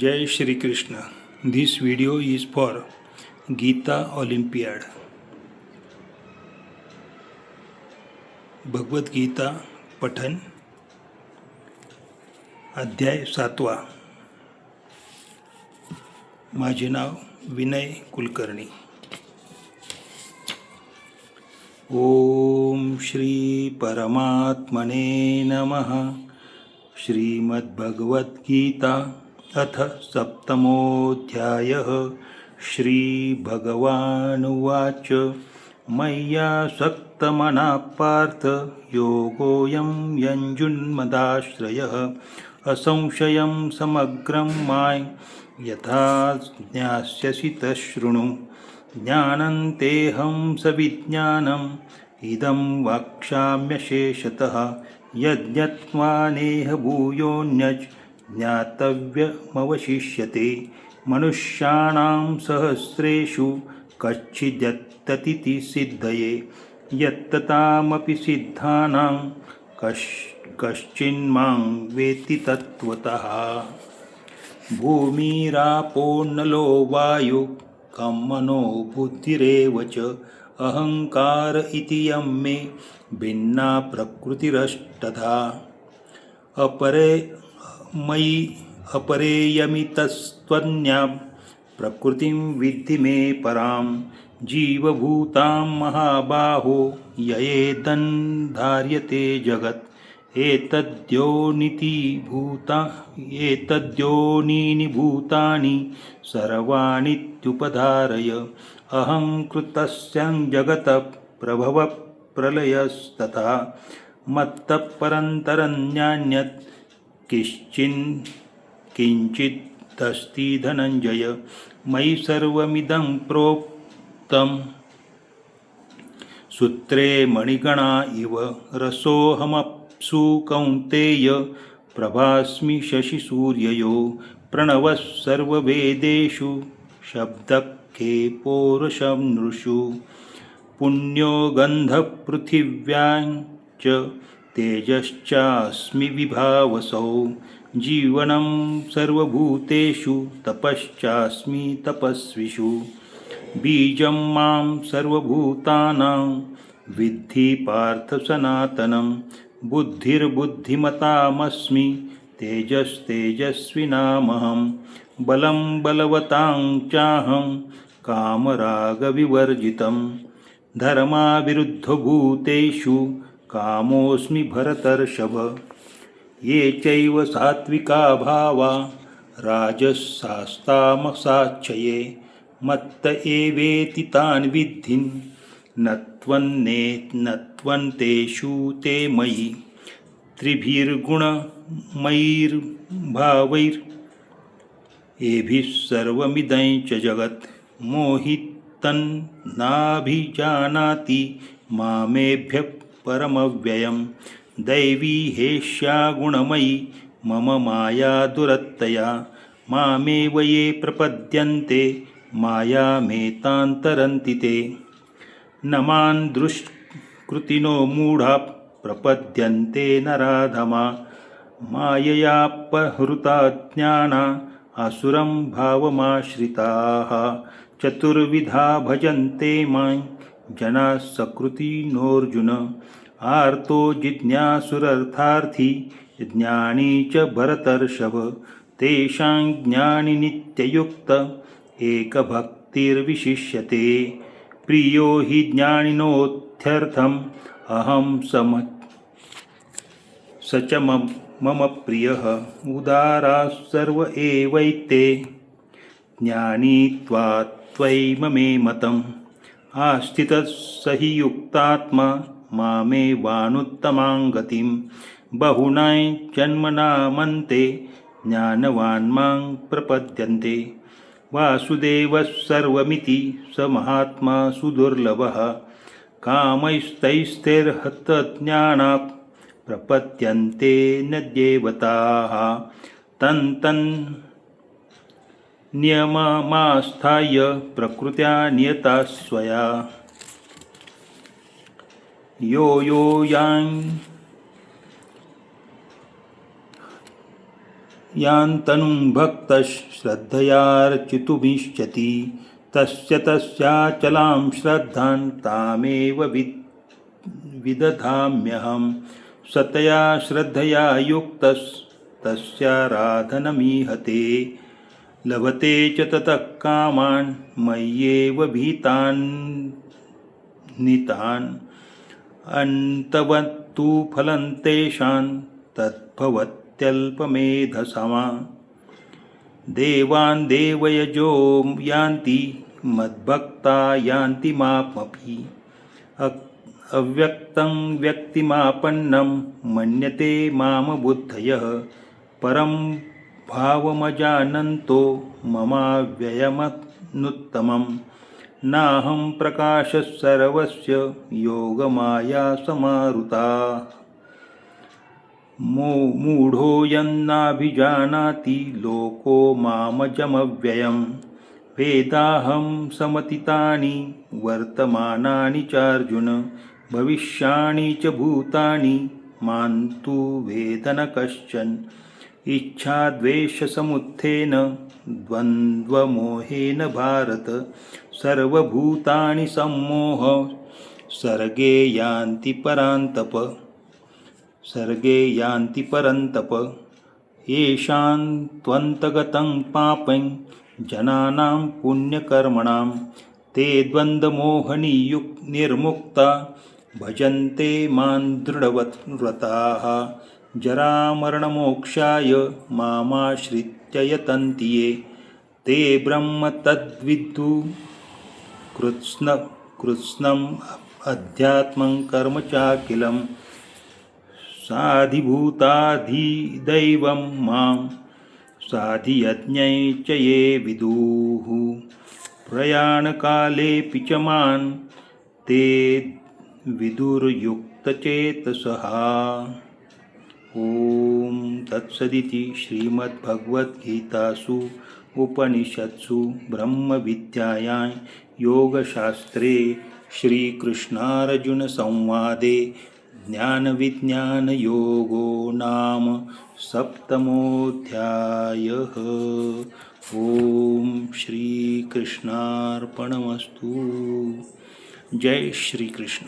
Jai Shri Krishna. This video is for Gita Olympiad. Bhagavad Gita पठन अध्याय 7. माझे नाव विनय कुलकर्णी. ओम श्री परमात्मने नमः. श्रीमद्भगवद्गीता अथ सप्तमोऽध्यायः. श्रीभगवानुवाच मय्यासक्तमनः पार्थ योगोऽयं युञ्जन्मदाश्रयः असंशयं समग्रं मां यथा ज्ञास्यसि तच्छृणु. ज्ञानं तेऽहं सविज्ञानम् इदं वक्ष्याम्यशेषतः यज्ञत्वा नेह भूयोऽन्यत् ज्ञातव्यमवशिष्यते. मनुष्याणां सहस्रेषु कश्चिद्यत्ततीति सिद्धये यत्ततामपि सिद्धानां कश्चिन्मां वेत्ति तत्त्वतः. भूमिरापो नलो वायु कं मनो बुद्धिरेव च अहंकार इति यं मे भिन्ना प्रकृतिरष्टधा. अपरेयमितस्त्वन्यां प्रकृतिं विद्धि मे परां. जीवभूतां महाबाहो ययेदं धार्यते जगत्. एतद्योनीनि भूतानि सर्वाणीत्युपधारय. अहं कृतस्यं जगतः प्रभवः प्रलयस्तथा. मत्तः परन्तरन्यान्यत् किञ्चिदस्ति धनञ्जय. मयि सर्वमिदं प्रोक्तं सूत्रे मणिगणा इव. रसोऽहमप्सु कौन्तेय प्रभास्मि शशिसूर्ययो. प्रणवः सर्ववेदेषु शब्दः के पौरुषं नृषु. पुण्यो गन्धः पृथिव्यां च तेजश्चास्मि विभावसौ. जीवनं सर्वभूतेषु तपश्चास्मि तपस्विषु. बीजं मां सर्वभूतानां विद्धि पार्थ सनातनं. बुद्धिर्बुद्धिमतामस्मि तेजस्तेजस्विनामहं. बलं बलवतां चाहं कामरागविवर्जितं. धर्माविरुद्धभूतेषु कामोऽस्मि भरतर्षभ. ये चैव सात्विका भावा राजसास्तामसाच्चये मत्त एवेति तान् विद्धि नत्वन्तेषु ते मयि. त्रिभिर्गुणमयैर्भावैर्एभिः सर्वमिदं च जगत्. मोहितन्नाभिजानाति मामेभ्यः परमव्ययम्. दैवी हेष्या गुणमयी मम माया दुरत्यया. मामेव ये प्रपद्यन्ते मायामेतां ते. न मां दुष्कृतिनो मूढा प्रपद्यन्ते नराधमा. माययापहृता ज्ञाना असुरं भावमाश्रिताः. चतुर्विधा भजन्ते मां जनाः सकृतिनोऽर्जुन. आर्तो जिज्ञासुरर्थार्थी ज्ञानी च भरतर्षभ. तेषां ज्ञानी नित्ययुक्त एकभक्तिर्विशिष्यते. प्रियो हि ज्ञानिनोऽर्थम् अहं स च मम प्रियः. उदाराः सर्व एवैते ज्ञानी त्वात्वैव मे मतम्. आस्थितः स हि युक्तात्मा मामेवानुत्तमां गतिं. बहुनां जन्मनामन्ते ज्ञानवान् मां प्रपद्यन्ते. वासुदेवः सर्वमिति स महात्मा सुदुर्लभः. कामैस्तैस्तैर्हतज्ञानाः प्रपद्यन्ते न देवताः. नियममास्थाय प्रकृत्या नियता स्वया. यो यां यान्तनुं भक्तश्रद्धयार्चितुमिच्छति तस्य तस्याचलां श्रद्धां तामेव विदधाम्यहं सतया श्रद्धया युक्तस्तस्याराधनमीहते लभते च ततः कामान् मय्येव भीतान् नितान् अन्तवत्तु फलं तेषां तद्भवत्यल्पमेधसमा देवान् देवयजो यान्ति मद्भक्ता यान्ति मामपि अव्यक्तं व्यक्तिमापन्नं मन्यते माम बुद्धयः परं भावमजानन्तो ममाव्ययमनुत्तमं नाहं प्रकाशः सर्वस्य योगमाया समावृता मूढो यन्नाभिजानाति लोको मामजमव्ययं वेदाहं समतीतानि वर्तमानानि चार्जुन भविष्याणि च भूतानि मां तु वेद न कश्चन इच्छाद्वेषसमुत्थेन द्वन्द्वमोहेन भारत सर्वभूतानि सम्मोह सर्गे यान्ति परन्तप येषां त्वन्तगतं पापं जनानां पुण्यकर्मणां ते द्वन्द्वमोहनिर्मुक्ता भजन्ते मां दृढव्रताः जरामरणमोक्षाय मामाश्रित्य यतन्ति ये ते ब्रह्म तद्विदु कृत्स्नम् अध्यात्मं कर्म चाखिलं साधिभूताधिदैवं मां साधियज्ञै च ये विदुः प्रयाणकालेऽपि च मां ते विदुर्युक्तचेतसः। ॐ तत्सदिति श्रीमद्भगवद्गीतासु उपनिषत्सु ब्रह्मविद्यायां योगशास्त्रे श्रीकृष्णार्जुनसंवादे ज्ञानविज्ञानयोगो नाम 7मोऽध्यायः। ॐ श्रीकृष्णार्पणमस्तु। जय श्रीकृष्ण।